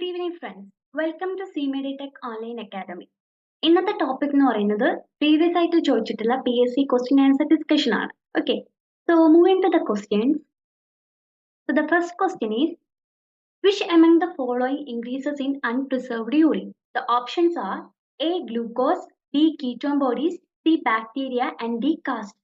Good evening, friends. Welcome to CMED Tech Online Academy. ഇന്നത്തെ topic എന്ന് പറയുന്നത് previous ആയിട്ട് ചോദിച്ചിട്ടുള്ള PSC ക്വസ്റ്റ്യൻ ആൻസർ ഡിസ്കഷൻ ആണ്. Okay. So moving to the questions. So the first question is, which among the following increases in unpreserved urine? The options are A. Glucose, B. ketone bodies, C. Bacteria, and D. Cast.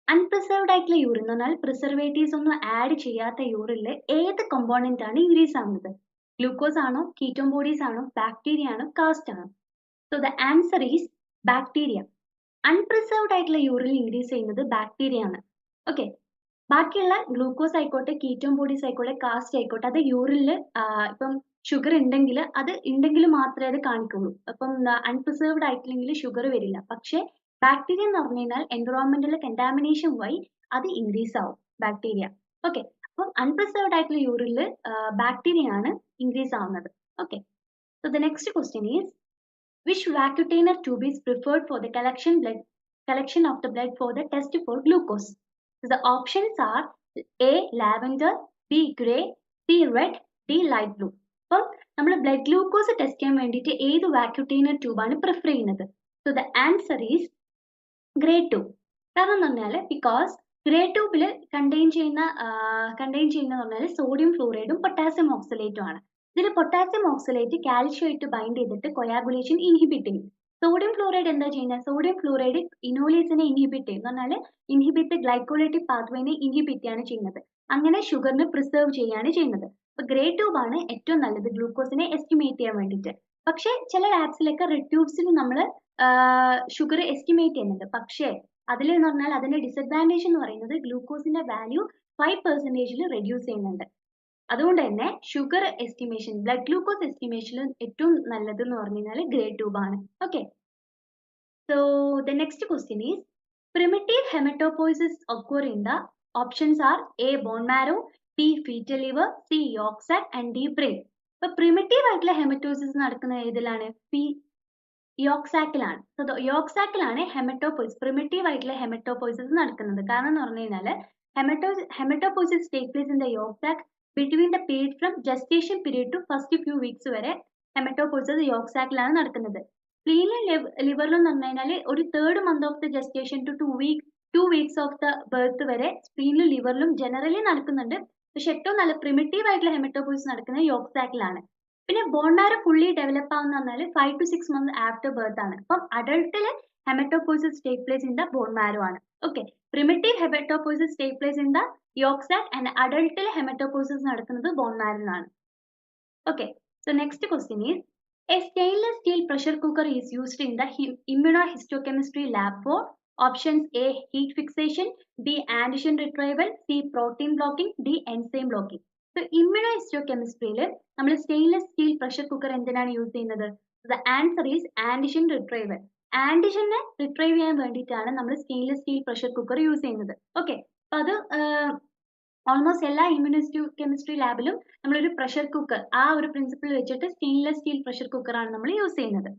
അൺപ്രിസർവ്ഡ് ആയിട്ടുള്ള urine എന്ന് പറഞ്ഞാൽ preservatives ഒന്നും add ചെയ്യാത്ത യൂറിനിൽ ഏത് component ആണ് increase ആവുന്നത്? Glucose ആണോ, ketone bodies ആണോ, ബാക്ടീരിയ ആണോ, കാസ്റ്റ് ആണോ? So the answer is bacteria. Unpreserved ആയിട്ടുള്ള യൂറിൻ ഇൻക്രീസ് ചെയ്യുന്നത് ബാക്ടീരിയ ആണ്. ഓക്കെ, ബാക്കിയുള്ള ഗ്ലൂക്കോസ് ആയിക്കോട്ടെ, കീറ്റോൺ ബോഡീസ് ആയിക്കോട്ടെ, കാസ്റ്റ് ആയിക്കോട്ടെ, അത് യൂറിനിൽ ഇപ്പം ഷുഗർ ഉണ്ടെങ്കിൽ അത് ഉണ്ടെങ്കിൽ മാത്രമേ അത് കാണിക്കുള്ളൂ. അപ്പം അൺപ്രിസർവ്ഡ് ആയിട്ടില്ലെങ്കിൽ ഷുഗർ വരില്ല. പക്ഷേ ബാക്ടീരിയ എന്ന് പറഞ്ഞു കഴിഞ്ഞാൽ എൻവറോൺമെന്റൽ കണ്ടാമിനേഷൻ വഴി അത് ഇൻക്രീസ് ആവും ബാക്ടീരിയ. ഓക്കെ, അപ്പം അൺപ്രിസർവ്ഡ് ആയിട്ടുള്ള യൂറിനിൽ ബാക്ടീരിയ ആണ് ഇൻക്രീസ് ആവുന്നത്. Okay, so the next question is, which vacutainer tube is preferred for the collection of the blood for the test for glucose? So the options are A. lavender, B. grey, C. red, D. light blue. അപ്പം നമ്മൾ blood glucose test ചെയ്യാൻ വേണ്ടിയിട്ട് ഏത് വാക്യൂട്ടൈനർ ട്യൂബാണ് prefer ചെയ്യുന്നത്? So the answer is grey tube. കാരണം എന്ന് പറഞ്ഞാൽ because grey ട്യൂബിൽ കണ്ടെയ്ൻ ചെയ്യുന്ന പറഞ്ഞാൽ സോഡിയം ഫ്ലൂറൈഡും പൊട്ടാസ്യം ഓക്സലേറ്റും ആണ്. ഇതിൽ പൊട്ടാസ്യം ഓക്സലേറ്റ് കാൽഷ്യമായിട്ട് ബൈൻഡ് ചെയ്തിട്ട് കൊയാഗുലേഷൻ ഇൻഹിബിറ്റ് ചെയ്യും. സോഡിയം ഫ്ലൂറൈഡ് എന്താ ചെയ്യുന്നത്? സോഡിയം ഫ്ലൂറൈഡ് ഇനോലേസിനെ ഇൻഹിബിറ്റ് ചെയ്യും. എന്ന് പറഞ്ഞാൽ ഇൻഹിബിറ്റ് ഗ്ലൈക്കോലൈറ്റിക് പാത്വേനെ ഇൻഹിബിറ്റ് ആണ് ചെയ്യുന്നത്. അങ്ങനെ ഷുഗറിനെ പ്രിസർവ് ചെയ്യാണ് ചെയ്യുന്നത്. അപ്പൊ ഗ്രേ ട്യൂബ് ആണ് ഏറ്റവും നല്ലത് ഗ്ലൂക്കോസിനെ എസ്റ്റിമേറ്റ് ചെയ്യാൻ വേണ്ടിയിട്ട്. പക്ഷേ ചില ലാബ്സിലൊക്കെ റെഡ് ട്യൂബ്സിൽ നമ്മൾ ഷുഗർ എസ്റ്റിമേറ്റ് ചെയ്യുന്നുണ്ട്. പക്ഷേ അതിൽ എന്ന് പറഞ്ഞാൽ അതിന്റെ ഡിസഡ്വാൻറ്റേജ് എന്ന് പറയുന്നത് ഗ്ലൂക്കോസിന്റെ വാല്യൂ 5% റെഡ്യൂസ് ചെയ്യുന്നുണ്ട്. അതുകൊണ്ട് തന്നെ ഷുഗർ എസ്റ്റിമേഷൻ, ബ്ലഡ് ഗ്ലൂക്കോസ് എസ്റ്റിമേഷനിൽ ഏറ്റവും നല്ലത് എന്ന് പറഞ്ഞു കഴിഞ്ഞാൽ ഗ്രേ ട്യൂബ് ആണ്. Okay, so the next question is, primitive hematopoiesis occur in the options are A. bone marrow, B. fetal liver, C. yolk sac, and D. brain. ഇപ്പൊ primitive ആയിട്ടുള്ള haematosis നടക്കുന്നത് ഏതിലാണ്? യോക്ക് സാക്കിലാണ്. സോ യോക്ക് സാക്കിലാണ് primitive ആയിട്ടുള്ള haematopoiesis നടക്കുന്നത്. കാരണം എന്ന് പറഞ്ഞു കഴിഞ്ഞാൽ haematopoiesis take place in the yolk sac between the period from gestation period to first few weeks വരെ ഹെമറ്റോപോയിസിസ് യോക്ക് സാക്കിലാണ് നടക്കുന്നത്. സ്പ്ലീനിലും ലിവറിലും എന്ന് പറഞ്ഞു കഴിഞ്ഞാൽ ഒരു 3rd month of the gestation to 2 weeks of the birth വരെ സ്പ്ലീനിലും ലിവറിലും ജനറലി നടക്കുന്നുണ്ട്. പക്ഷെ ഏറ്റവും നല്ല പ്രിമിറ്റീവ് ആയിട്ടുള്ള ഹെമറ്റോപോയിസിസ് നടക്കുന്നത് യോക്ക് സാക്കിലാണ്. പിന്നെ ബോൺ മാരോ ഫുള്ളി ഡെവലപ്പ് ആവുന്ന പറഞ്ഞാൽ 5 to 6 months ആഫ്റ്റർ ബർത്ത് ആണ്. അപ്പം അഡൾട്ടില് haematopoiesis take place in the bone marrow ആണ്. Okay, primitive haematopoiesis take place in the yolk sac and അഡൾട്ടിൽ ഹെമറ്റോപോയിസിസ് നടക്കുന്നത് ബോൺ മാരോയിലാണ്. Okay, so next question is, a stainless steel pressure cooker is used in the immunohistochemistry lab for options A. heat fixation, B. antigen retrieval, C. protein blocking, D. enzyme blocking. So immunohistochemistry നമ്മൾ stainless steel pressure cooker എന്തിനാണ് use ചെയ്യുന്നത്? The answer is antigen retrieval. ആന്റിജനെ retrieve ചെയ്യാൻ വേണ്ടിയിട്ടാണ് നമ്മൾ stainless steel pressure cooker use ചെയ്യുന്നത്. Okay, അപ്പൊ അത് ഓൾമോസ്റ്റ് എല്ലാ ഇമ്മ്യൂണോഹിസ്റ്റോകെമിസ്ട്രി ലാബിലും നമ്മളൊരു പ്രഷർ കുക്കർ ആ ഒരു പ്രിൻസിപ്പിൾ വെച്ചിട്ട് സ്റ്റെയിൻലെസ് സ്റ്റീൽ പ്രഷർ കുക്കർ ആണ് നമ്മൾ യൂസ് ചെയ്യുന്നത്.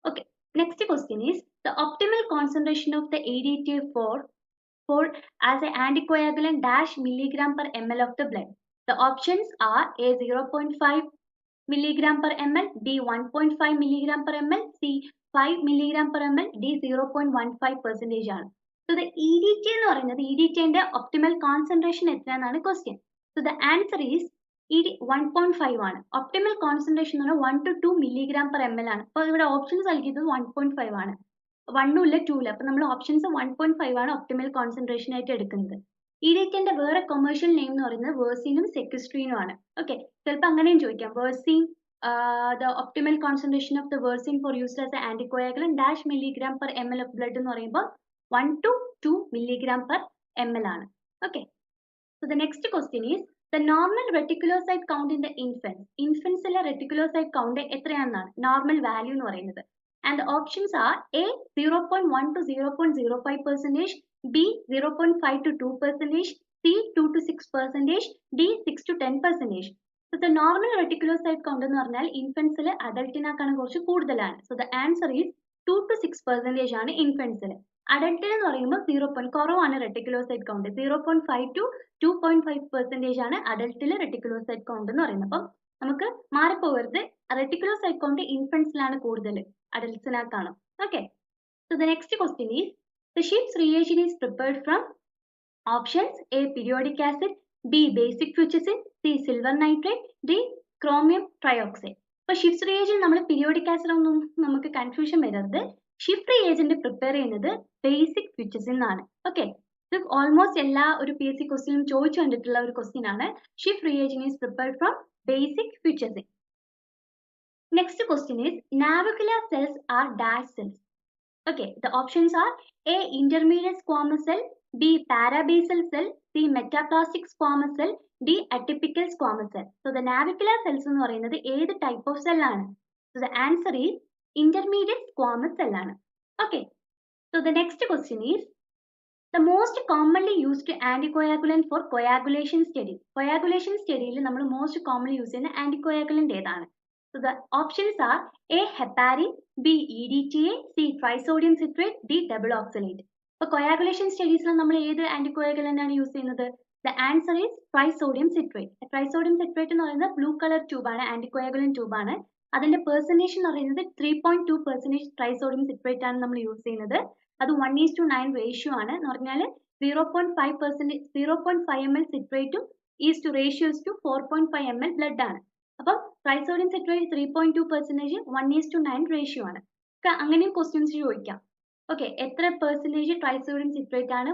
Okay, next question is, the optimal concentration of the ADTA for as an anticoagulant dash milligram per ml of the blood. The options are A. 0.5 milligram per ml, B. 1.5 milligram per ml, C. 5 milligram per ml, D. 0.15% ആണ്. So the EDTA എന്ന് പറയുന്നത് EDTA optimal concentration എത്രയാണെന്നാണ് question. So the answer is 1.5 ആണ്. Optimal concentration എന്ന് പറഞ്ഞാൽ 1 to 2 milligram per ml ആണ്. അപ്പോൾ ഇവിടെ ഓപ്ഷൻസ് നൽകിയത് 1.5 ആണ്. 1 ഇല്ല 2 ഇല്ല. അപ്പൊ നമ്മൾ ഓപ്ഷൻസ് 1.5 ആണ് ഒപ്റ്റിമൽ കോൺസെൻട്രേഷൻ ആയിട്ട് എടുക്കുന്നത്. EDTA വേറെ കൊമേഴ്ഷ്യൽ നെയിം എന്ന് പറയുന്നത് വേഴ്സീനും സെക്വിസ്ട്രീനും ആണ്. ഓക്കെ, ചിലപ്പോൾ അങ്ങനെയും ചോദിക്കാം. Versene, the optimal concentration of the versene for used as a anticoagulant dash milligram per ml of blood എന്ന് പറയുമ്പോൾ 1 to 2 milligram per ml ആണ്. Okay, so the next question is, the normal reticulocyte count in the ഇൻഫൻസിലെ reticulocyte count എത്രയാണെന്നാണ് normal value എന്ന് പറയുന്നത്. And the options are A. 0.1 to 0.05%, B. 0.5 to 2%, C. 2 to 6%, D. 6 to 10%. So the normal reticulocyte count എന്ന് പറഞ്ഞാൽ ഇൻഫൻസിൽ അഡൾട്ടിനേക്കാണ് കുറച്ച് കൂടുതലാണ്. So the answer is 2 to 6% ആണ് ഇൻഫൻസിൽ. അഡൾട്ടിൽ എന്ന് പറയുമ്പോൾ 0. കുറവാണ് റെറ്റിക്കുലോസൈറ്റ് കൗണ്ട്. 0.5 to 2.5% ആണ് അഡൾട്ടിൽ റെറ്റിക്കുലോസൈറ്റ് കൗണ്ട് എന്ന് പറയുന്നത്. അപ്പം നമുക്ക് മാറിപ്പോകരുത്. റെറ്റിക്കുലോസൈറ്റ് കൗണ്ട് ഇൻഫൻസിലാണ് കൂടുതൽ, അഡൽട്സിനേക്കാളും. Okay, so the next question is the Schiff's reagent is prepared from options: A periodic acid, B basic fuchsin, C silver nitrate, D chromium trioxide. അപ്പോൾ ഷിഫ്റ്റ് റിയേജന്റ് നമ്മൾ പീരിയോഡിക് ആസിഡ് ഒന്നും നമുക്ക് കൺഫ്യൂഷൻ വരരുത്. Shift reagent prepare ചെയ്യുന്നത് basic ഫ്യൂച്ചസിൽ നിന്നാണ്. Okay, ഇത് almost എല്ലാ ഒരു PSC ക്വസ്റ്റിനും ചോദിച്ചു കണ്ടിട്ടുള്ള ഒരു ക്വസ്റ്റ്യൻ ആണ്. ഷിഫ്റ്റ് reagent is prepared from basic fuchsin. Next question is navicular cells are dash cells. Okay, the options are: A intermediate squamous cell, B parabasal cell, C metaplastic squamous cell, D atypical squamous cell. So the navicular cells എന്ന് പറയുന്നത് ഏത് type of cell ആണ്? So the answer is intermediate squamous cell ആണ്. Okay, so the next question is the most commonly used anticoagulant for coagulation study. Coagulation study യിൽ നമ്മൾ most commonly use ചെയ്യുന്ന anticoagulant ഏതാണ്? So the options are: A heparin, B EDTA, C trisodium citrate, D double oxalate. അപ്പോൾ coagulation studies ൽ നമ്മൾ ഏത് anticoagulant ആണ് use ചെയ്യുന്നത്? The answer is trisodium citrate. Trisodium citrate എന്ന് പറയുന്നത് ബ്ലൂ കളർ ട്യൂബ് ആണ്, anticoagulant ട്യൂബ് ആണ്. അതിന്റെ പെർസെന്റേജ് എന്ന് പറയുന്നത് 3.2% trisodium citrate ആണ് നമ്മൾ യൂസ് ചെയ്യുന്നത്. അത് 1:9 റേഷ്യോ ആണ്. എന്ന് പറഞ്ഞാൽ 0.5 ml സിട്രേറ്റും is to ratios to 4.5 ml blood ആണ്. അപ്പം ട്രൈസോഡിയം സിട്രേറ്റ് 3.2%, 1:9 റേഷ്യോ ആണ്. അങ്ങനെയും ക്വസ്റ്റ്യൻസ് ചോദിക്കാം. ഓക്കെ, എത്ര പെർസെന്റേജ് ട്രൈസോഡിയം സിട്രേറ്റ് ആണ്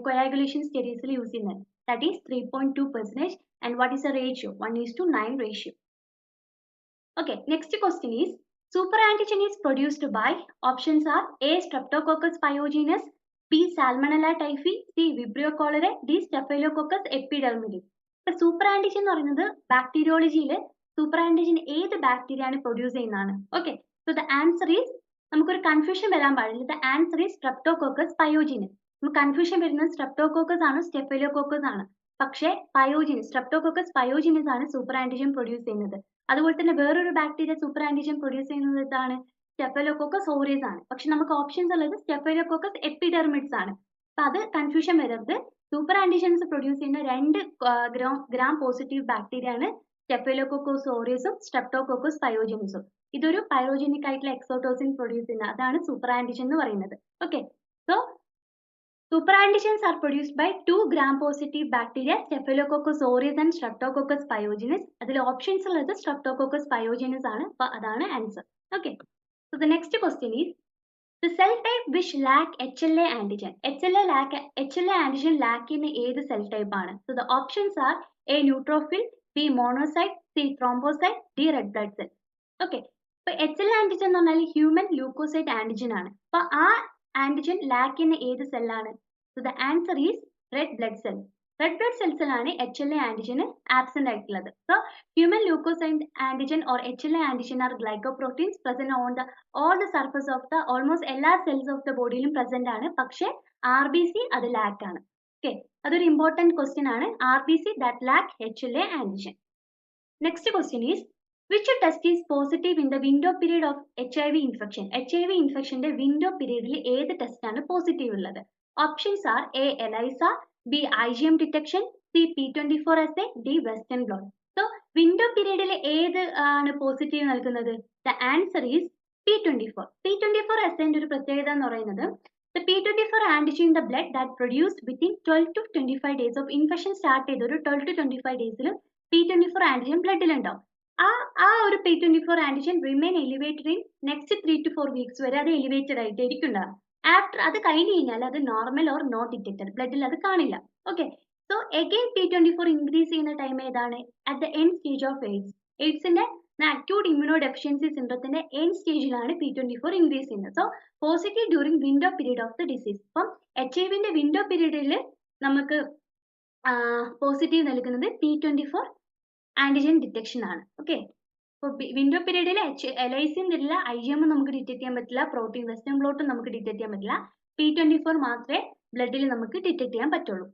കൊയാഗുലേഷൻ സ്റ്റഡീസിൽ യൂസ് ചെയ്യുന്നത്? That is 3.2%. And what is A ratio? 1:9 ratio. Okay, next question is super antigen is produced by options are: A streptococcus pyogenes, B salmonella typhi, C vibrio cholerae, D staphylococcus epidermidis. ഇപ്പൊ super antigen എന്ന് പറയുന്നത് ബാക്ടീരിയോളജിയിൽ super antigen ഏത് bacteria ആണ് produce ചെയ്യുന്നതാണ്. Okay, so the answer is, നമുക്കൊരു confusion വരാൻ പാടില്ല. The answer is streptococcus pyogenes. നമുക്ക് കൺഫ്യൂഷൻ വരുന്നത് സ്ട്രെപ്റ്റോകോക്കസ് ആണ് സ്റ്റെഫിലോകോക്കസ് ആണ്. പക്ഷേ പയോജീനസ്, സ്ട്രെപ്റ്റോകോക്കസ് പയോജീനസ് ആണ് സൂപ്പർ ആന്റിജൻ പ്രൊഡ്യൂസ് ചെയ്യുന്നത്. അതുപോലെ തന്നെ വേറൊരു ബാക്ടീരിയ സൂപ്പർ ആന്റിജൻ പ്രൊഡ്യൂസ് ചെയ്യുന്നത് എന്താണ്? സ്റ്റെഫിലോകോക്കസ് ഓറിയസ് ആണ്. പക്ഷെ നമുക്ക് ഓപ്ഷൻസ് ഉള്ളത് സ്റ്റെഫിലോകോക്കസ് എപ്പിഡെർമിഡ്സ് ആണ്. അപ്പൊ അത് കൺഫ്യൂഷൻ വരരുത്. സൂപ്പർ ആന്റിജൻസ് പ്രൊഡ്യൂസ് ചെയ്യുന്ന രണ്ട് ഗ്രാം പോസിറ്റീവ് ബാക്ടീരിയ ആണ് സ്റ്റെഫിലോകോക്കസ് ഓറിയസും സ്ട്രെപ്റ്റോകോക്കസ് പയോജനസും. ഇതൊരു പൈറോജനിക് ആയിട്ടുള്ള എക്സോട്ടോസിൻ പ്രൊഡ്യൂസ് ചെയ്യുന്ന അതാണ് സൂപ്പർ ആന്റിജൻ എന്ന് പറയുന്നത്. Okay, so super antigens are produced by 2 gram-positive bacteria, Staphylococcus aureus and Streptococcus pyogenes. അതിൽ ഓപ്ഷൻസ് ഉള്ളത് Streptococcus pyogenes ആണ്. അപ്പോൾ അതാണ് answer. Okay, so the next question is the cell type which lack HLA antigen. HLA antigen lack ചെയ്യുന്ന ഏത് cell type ആണ്? So the options are: A neutrophil, B monocyte, C thrombocyte, D red blood cell. Okay, അപ്പോൾ HLA antigen എന്ന് പറഞ്ഞാൽ human leukocyte antigen ആണ്. അപ്പോൾ ആ antigen lack ചെയ്യുന്ന ഏത് സെല്ലാണ്? So the answer is red blood cell. Red blood സെൽസിലാണ് HLA ആന്റിജൻ ആബ്സെന്റ് ആയിട്ടുള്ളത്. So human leukocyte antigen or HLA antigen are glycoproteins present on the all the surface of the almost എല്ലാ cells of the ബോഡിയിലും present ആണ്. പക്ഷേ RBC അത് lack ആണ്. Okay, അതൊരു important question ആണ്. RBC that lack HLA antigen. Next question is which test is positive in the window period of HIV infection? HIV infectionന്റെ window periodൽ ഏത് test ആണ് positive ഉള്ളത്? Options are: A ELISA, B IgM detection, C P24 assay, D Western blot. So window പീരീഡിൽ ഏത് ആണ് positive നൽകുന്നത്? The answer is P24. P24 assayന്റെ ഒരു പ്രത്യേകത എന്ന് പറയുന്നത് the P24 antigen in the blood that produced within 12 to 25 days of infection start ചെയ്ത ഒരു 12 to 25 ഡേയ്സിൽ P24 antigen ബ്ലഡിൽ ഉണ്ടാവും. ആ ഒരു P24 antigen remain elevated in next 3 to 4 weeks വരെ അത് എലിവേറ്റഡ് ആയിട്ട് ഇരിക്കുന്നുണ്ടാവും. ആഫ്റ്റർ അത് കഴിഞ്ഞ് കഴിഞ്ഞാൽ അത് നോർമൽ ഓർ നോട്ട് ഡിറ്റക്റ്റഡ്, ബ്ലഡിൽ അത് കാണില്ല. Okay, so again P24 increase ചെയ്യുന്ന ടൈം ഏതാണ്? At the end stage of എയ്ഡ്സിന്റെ അക്യൂട്ട് ഇമ്മ്യൂണോ ഡെഫിഷ്യൻസി സിൻഡ്രത്തിന്റെ എൻഡ് സ്റ്റേജിലാണ് P24 ഇൻക്രീസ് ചെയ്യുന്നത്. So positive during window period of the disease. അപ്പം HIV-ന്റെ വിൻഡോ പീരീഡിൽ നമുക്ക് പോസിറ്റീവ് നൽകുന്നത് P24 ആന്റിജൻ ഡിറ്റക്ഷൻ ആണ്. ഓക്കെ, അപ്പോൾ വിൻഡോ പീരീഡിൽ എലൈസിൻ തരില്ല, IgM നമുക്ക് ഡിറ്റക്ട് ചെയ്യാൻ പറ്റില്ല, പ്രോട്ടീൻ വെസ്റ്റേൺ ബ്ലോട്ടും നമുക്ക് ഡിറ്റക്ട് ചെയ്യാൻ പറ്റില്ല. P24 മാത്രമേ ബ്ലഡിൽ നമുക്ക് ഡിറ്റക്ട് ചെയ്യാൻ പറ്റുള്ളൂ.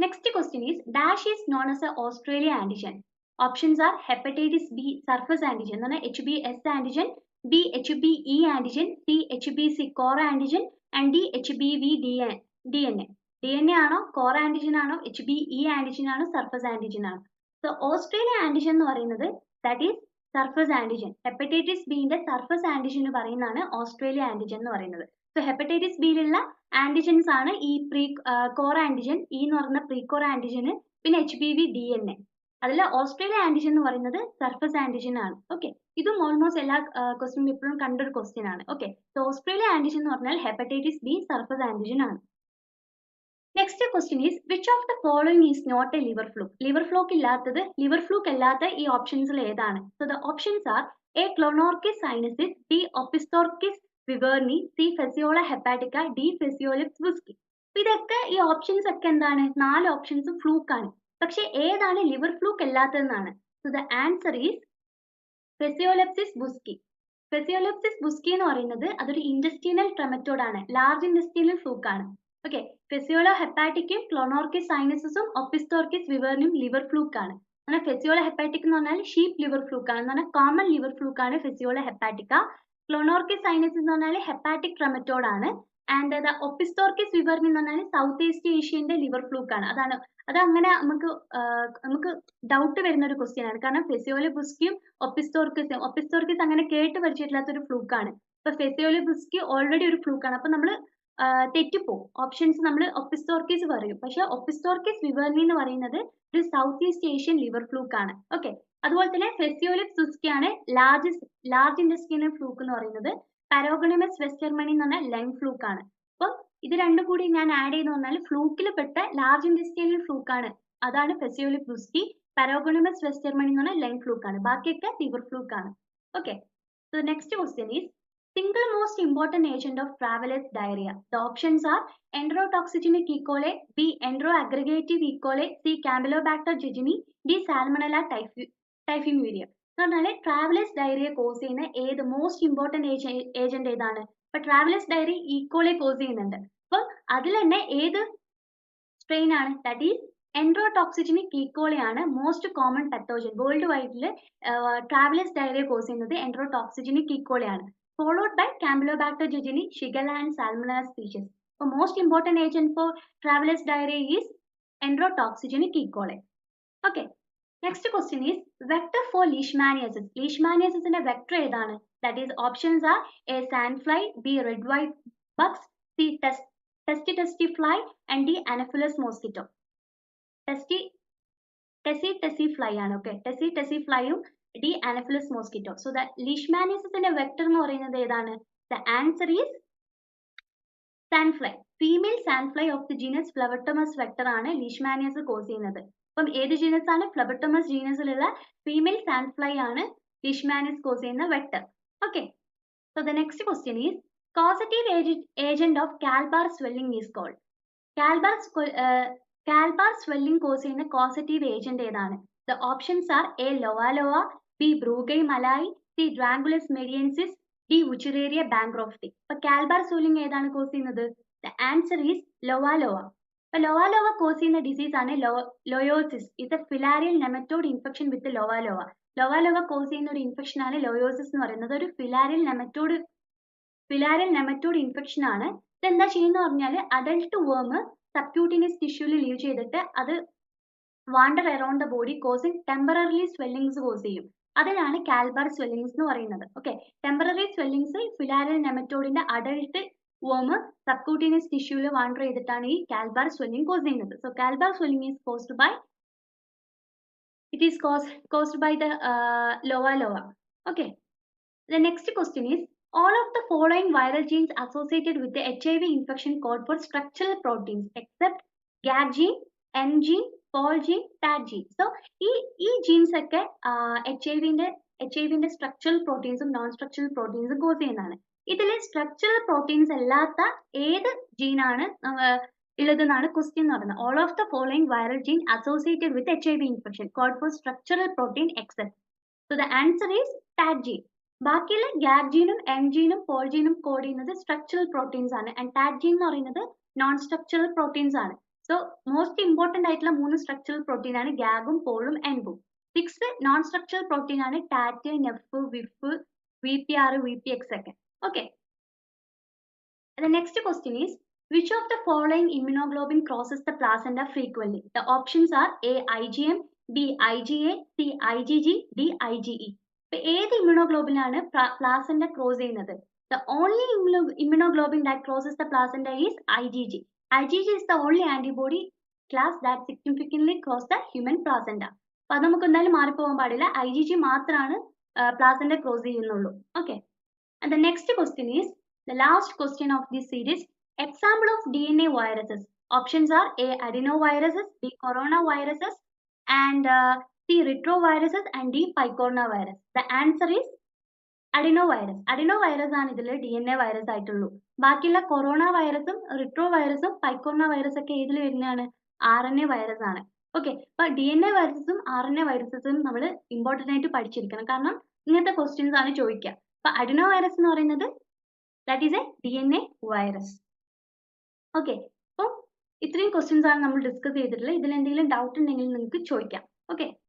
Next question is dash is known as a Australia antigen. Options are: hepatitis B surface antigen എന്ന് പറഞ്ഞാൽ HBS antigen, B HBE antigen, C HBC core antigen and D HBV DNA. DNA ആണോ, core antigen ആണോ, HBE antigen ആണോ, surface antigen ആണോ? So Australia antigen എന്ന് പറയുന്നത് that is surface antigen. Hepatitis ബിന്റെ surface antigen എന്ന് പറയുന്നതാണ് ഓസ്ട്രേലിയ ആന്റിജൻ എന്ന് പറയുന്നത്. സോ ഹെപ്പറ്റൈറ്റിസ് ബിയിലുള്ള ആന്റിജൻസ് ആണ് ഈ കോർ ആന്റിജൻ, ഇ എന്ന് പറയുന്ന പ്രീകോർ ആന്റിജന്, പിന്നെ HBV DNA. അതിൽ ഓസ്ട്രേലിയ ആന്റിജൻ എന്ന് പറയുന്നത് സർഫസ് ആന്റിജൻ ആണ്. ഓക്കെ, ഇതും ഓൾമോസ്റ്റ് എല്ലാ ക്വസ്റ്റ്യൻ പേപ്പറും കണ്ടൊരു ക്വസ്റ്റ്യൻ ആണ്. ഓക്കെ, സോ ഓസ്ട്രേലിയ ആന്റിജൻ എന്ന് പറഞ്ഞാൽ ഹെപ്പറ്റൈറ്റിസ് ബി സർഫസ് ആന്റിജൻ ആണ്. Next question is which of the following is not a liver fluke. Liver fluke ഇല്ലാത്തത്, ലിവർ ഫ്ലൂക്ക് അല്ലാത്ത ഈ ഓപ്ഷൻസിൽ ഏതാണ്? So the options are A clonorchis sinensis, B opisthorchis viverrini, C fasciola hepatica, D fasciolopsis buski. ഇതൊക്കെ ഈ options ഒക്കെ എന്താണ്? 4 ഓപ്ഷൻസും fluke ആണ്. പക്ഷെ ഏതാണ് ലിവർ ഫ്ലൂക്ക് അല്ലാത്തതെന്നാണ്. So the answer is fasciolopsis buski. Fasciolopsis buski എന്ന് പറയുന്നത് അതൊരു ഇൻഡസ്ട്രീനൽ ട്രെമറ്റോഡ് ആണ്, ലാർജ് ഇൻഡസ്ട്രീനൽ ഫ്ലൂക്ക് ആണ്. ഓക്കെ, ഫെസിയോളോ ഹെപ്പാറ്റിക്കും ക്ലോണോർക്കിസ് സൈനസിസും ഒപ്പിസ്റ്റോർക്കിസ് വിവേർണിയും ലിവർ ഫ്ലൂക്ക് ആണ്. അങ്ങനെ ഫെസിയോളോ ഹെപ്പാറ്റിക് എന്ന് പറഞ്ഞാൽ ഷീപ്പ് ലിവർ ഫ്ലൂക്ക് ആണ്, എന്ന് പറഞ്ഞാൽ കോമൺ ലിവർ ഫ്ലൂക്ക് ആണ് ഫെസിയോളോ ഹെപ്പാറ്റിക്ക. ക്ലോണോർക്കിസ് സൈനസിസ് എന്ന് പറഞ്ഞാൽ ഹെപ്പാറ്റിക് ട്രെമറ്റോഡ് ആണ്. ആൻഡ് ഒപ്പിസ്റ്റോർക്കിസ് വിവേർണി എന്ന് പറഞ്ഞാൽ സൗത്ത് ഈസ്റ്റ് ഏഷ്യന്റെ ലിവർ ഫ്ലൂക്ക് ആണ്. അതങ്ങനെ നമുക്ക് ഡൗട്ട് വരുന്ന ഒരു ക്വസ്റ്റ്യൻ ആണ്. കാരണം ഫെസിയോലോ ബുസ്കിയും ഒപ്പിസ്റ്റോർക്കിസ് അങ്ങനെ കേട്ട് പരിചയമില്ലാത്ത ഒരു ഫ്ലൂക്ക് ആണ്. ഇപ്പൊ ഫെസിയോലോ ബുസ്കി ഓൾറെഡി ഒരു ഫ്ലൂക്ക് ആണ്. അപ്പൊ നമ്മൾ തെറ്റിപ്പോവും. ഓപ്ഷൻസ് നമ്മൾ ഒപ്പിസ്റ്റോർക്കിസ് പറയും, പക്ഷെ ഒപ്പിസ്റ്റോർക്കിസ് വിവേർണി എന്ന് പറയുന്നത് ഒരു south east Asian liver fluke ആണ്. ഓക്കെ, അതുപോലെ തന്നെ ഫെസിയോലിപ്സ് ബുസ്കി ആണ് ലാർജ് ഇൻഡസ്ട്രിയൽ ഫ്ലൂക്ക് എന്ന് പറയുന്നത്. പാരോഗണമസ് വെസ്റ്റർമണി എന്ന് പറഞ്ഞാൽ ലങ് ഫ്ലൂക്ക് ആണ്. അപ്പം ഇത് രണ്ടും കൂടി ഞാൻ ആഡ് ചെയ്ത് പറഞ്ഞാൽ ഫ്ലൂക്കിൽ പെട്ട ലാർജ് ഇൻഡസ്ട്രിയൽ ഫ്ലൂക്ക് ആണ്, അതാണ് ഫെസിയോലിപ്സ് ബുസ്കി. പാരോഗണമസ് വെസ്റ്റർമണി എന്ന് പറഞ്ഞാൽ ലങ് ഫ്ലൂക്ക് ആണ്, ബാക്കിയൊക്കെ ലിവർ ഫ്ലൂക്ക് ആണ്. Okay, so next question is single most important agent of traveler's diarrhea. The options are enterotoxigenic E. coli, B. enteroaggregative E. coli, C. Campylobacter jejuni, D. Salmonella typhimurium. എന്ന് പറഞ്ഞാൽ travellers diarrhoea cos ചെയ്യുന്ന ഏത് most important agent ഏതാണ്? ഇപ്പൊ travellers diary ഈക്കോളെ cos ചെയ്യുന്നുണ്ട്. അപ്പം അതിൽ തന്നെ ഏത് സ്ട്രെയിൻ ആണ്? That is enterotoxigenic E. coli ആണ് മോസ്റ്റ് കോമൺ പത്തോജൻ. വേൾഡ് വൈഡിൽ ട്രാവലേഴ്സ് ഡയറിയ കോസ് ചെയ്യുന്നത് enterotoxigenic E. coli ആണ്, followed by Campylobacter jejuni, Shigella and Salmonella species. So most important agent for travelers diarrhea is enterotoxigenic E. coli. Okay, next question is vector for leishmaniasis. Leishmaniasis ന്റെ vector ഏതാണ്? That is options are A. sandfly, B. red white bugs, C. testy fly and D. Anopheles mosquito. testy fly ആണ്. Okay, testy fly ഉം D. Anopheles mosquito. So the leishmaniasis ന്റെ vector എന്ന് പറയുന്നത് ഏതാണ്? The answer is sandfly. Female sandfly of the genus Phlebotomus vector ആണ് leishmaniasis cos ചെയ്യുന്നത്. അപ്പം ഏത് ജീനസ് ആണ്? Phlebotomus ജീനസിലുള്ള female sandfly ആണ് leishmaniasis കോസ് ചെയ്യുന്ന vector. Okay. So the next question is causative agent of calbar swelling is called. Calbar swelling cause ചെയ്യുന്ന causative agent ഏതാണ്? The options are A. loa, B. Brugge malai, C. Drangulus mediensis, D. Wuchereria bancrofti. അപ്പോൾ calbar swelling ഏതാണ് cos ചെയ്യുന്നത്? The answer is loa. അപ്പോൾ loa cause ചെയ്യുന്ന disease ആണ് loiosis. It's a filarial nematode infection with loa. loa cause ചെയ്യുന്ന ഒരു infection ആണ് loiosis എന്ന് പറയുന്നത്. ഒരു filarial nematode ഇൻഫെക്ഷൻ ആണ്. ഇതെന്താ ചെയ്യുന്ന പറഞ്ഞാൽ അഡൽട്ട് വേം സബ്ക്യൂട്ടീനിയസ് ടിഷ്യൂവിൽ ലീവ് ചെയ്തിട്ട് അത് wander around the body causing temporarily swellings cause ചെയ്യും. അതിനാണ് കാൽബാർ സ്വെല്ലിങ്സ് എന്ന് പറയുന്നത്. ഓക്കെ, ടെമ്പററി സ്വെല്ലിങ്സ് ഫിലാരിയൽ നെമറ്റോഡിന്റെ അഡൽട്ട് വേം സബ്ക്യൂട്ടീനിയസ് ടിഷ്യൂവിൽ വാണ്ടർ ചെയ്തിട്ടാണ് ഈ കാൽബാർ സ്വെല്ലിംഗ് കോസ് ചെയ്യുന്നത്. So Calabar swelling is caused by the loa. Okay, the next question is all of the following viral genes associated with the HIV infection code for structural proteins except GAG gene, N gene, Pol gene, TAT gene. So ഈ jeans ഒക്കെ HIVന്റെ structural പ്രോട്ടീൻസും non structural പ്രോട്ടീൻസും cos ചെയ്യുന്നതാണ്. ഇതിൽ structural proteins അല്ലാത്ത ഏത് ജീനാണ് ഉള്ളതെന്നാണ് question എന്ന് പറയുന്നത്. All of the following viral gene associated with HIV infection code for structural protein except. So the answer is TAT gene. ബാക്കിയുള്ള gag ജീനും എൻ ജീനും പോൾ ജീനും കോഡ് ചെയ്യുന്നത് സ്ട്രക്ചറൽ പ്രോട്ടീൻസ് ആണ്. ആൻഡ് ടാറ്റ് ജീൻ എന്ന് പറയുന്നത് നോൺ സ്ട്രക്ചറൽ പ്രോട്ടീൻസ് ആണ്. So most important ആയിട്ടുള്ള 3 സ്ട്രക്ചറൽ പ്രോട്ടീൻ ആണ് ഗാഗും പോളും എൻബും. 6 നോൺ സ്ട്രക്ചറൽ പ്രോട്ടീൻ ആണ് tat, nef, vif, VPR, VPX ഒക്കെ. Okay, the next question is which of the following immunoglobulin crosses the placenta frequently? The options are A. IgM, B IgA, C IgG, D IgE. ഇപ്പൊ ഏത് ഇമ്മ്യൂണോഗ്ലോബിനാണ് placenta cross ചെയ്യുന്നത്? The only immunoglobulin that crosses the placenta is IgG. IgG is the only antibody class that significantly cross the human placenta. അപ്പൊ അത് നമുക്ക് എന്തായാലും മാറിപ്പോകാൻ പാടില്ല. IgG മാത്രമാണ് placenta cross ചെയ്യുന്നുള്ളൂ. Okay. And the next question is the last question of this series. Example of DNA viruses. Options are A. Adenoviruses, B. Coronaviruses, and C. Retroviruses, and D. Picornavirus. The answer is അഡിനോവൈറസ്. അഡിനോവൈറസ് ആണ് ഇതിൽ DNA virus ആയിട്ടുള്ളൂ. ബാക്കിയുള്ള corona വൈറസും retro വൈറസും പൈക്കോർണ virus ഒക്കെ ഏതിൽ വരുന്നതാണ്? RNA virus ആണ്. Okay, അപ്പൊ DNA വൈറസസും RNA വൈറസസും നമ്മൾ ഇമ്പോർട്ടന്റ് ആയിട്ട് പഠിച്ചിരിക്കണം. കാരണം ഇങ്ങനത്തെ ക്വസ്റ്റ്യൻസ് ആണ് ചോദിക്കുക. അപ്പൊ അഡിനോ വൈറസ് എന്ന് പറയുന്നത് that is A DNA virus. Okay, അപ്പോൾ ഇത്രയും ക്വസ്റ്റ്യൻസ് ആണ് നമ്മൾ ഡിസ്കസ് ചെയ്തിട്ടുള്ളത്. ഇതിൽ എന്തെങ്കിലും ഡൗട്ട് ഉണ്ടെങ്കിൽ നിങ്ങൾക്ക് ചോദിക്കാം. ഓക്കെ.